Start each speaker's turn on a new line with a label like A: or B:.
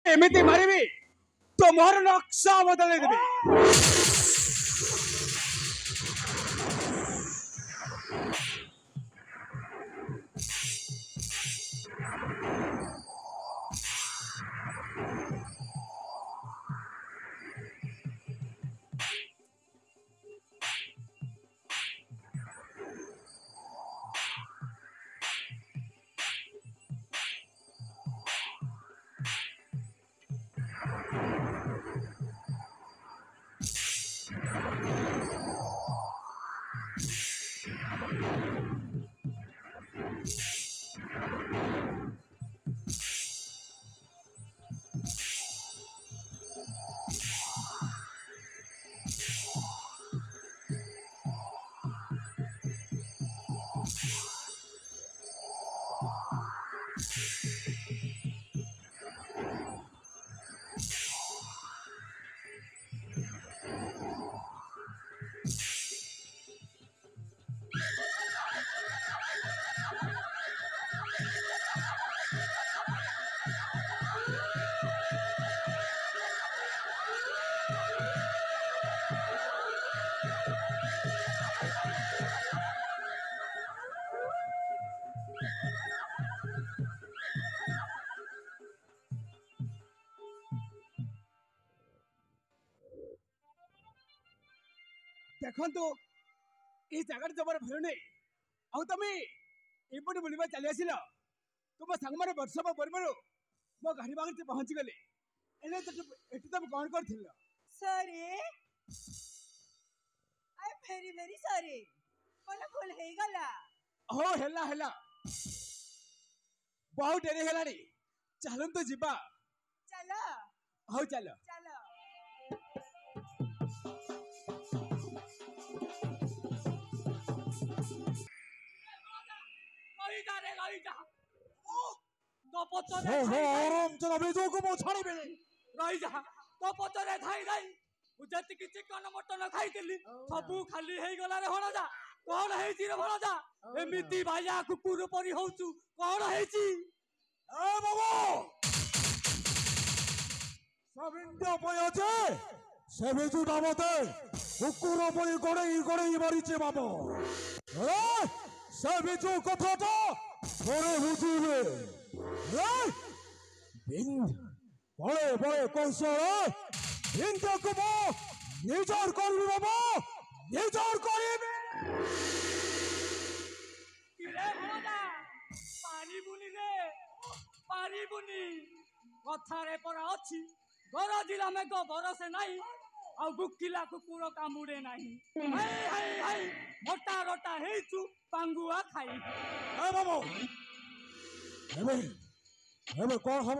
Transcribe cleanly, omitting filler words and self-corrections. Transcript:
A: एमिति मारिबी तो मोर नक्शा बदले देबी। देखो तो ये जगह जबर भय नहीं आउ तमे एपटे बुलिबा चली आसिल तुम संग माने वर्ष पूर्व मो गाड़ी बाग पहुंची गले एले तो एटी तुम कौन करथिल
B: sorry I very very sorry कोन भूल हे गला
A: हो हेला हेला बहुत डेरी हेलानी चलन तो जिबा
B: चलो
A: हो चलो
B: चलो
C: गाड़ी जा तो पचरे
A: आराम चला बेजो को मो छाड़ी बे
C: रही जा तो पचरे थाई थाई उजत की चिकन मटन खाइतली सबु खाली हेई गला रे होना जा कोन हेई रे भला जा एमिति भाइया कुकुर परी होउचु कोन हेई
A: ए बाबू सब इंडिया पय আছে সে বেজু দামতে কুকুর পরি গড়েই গড়েই মারিছে বাবা সে বেজু কথাটা পরে বুঝিবে বড় বড় কৌশল ইন্দ্রকে নিজর করবি বাবা নিজর করিবে
C: কিরে ভলা পানি বুনি রে পানি বুনি কথারে পরা ଅଛି গরজিলা মেঘ বরসে নাই ଆଉ ବୁକିଲା କୁକୁର କାମୁଡେ ନାହିଁ ହାଇ ହାଇ ହାଇ ମୋଟା ରୋଟା ହେଇଛୁ ପାଙ୍ଗୁଆ ଖାଇ
A: ଏ ବାବୁ ଏବେ ଏବେ କଣ ହବ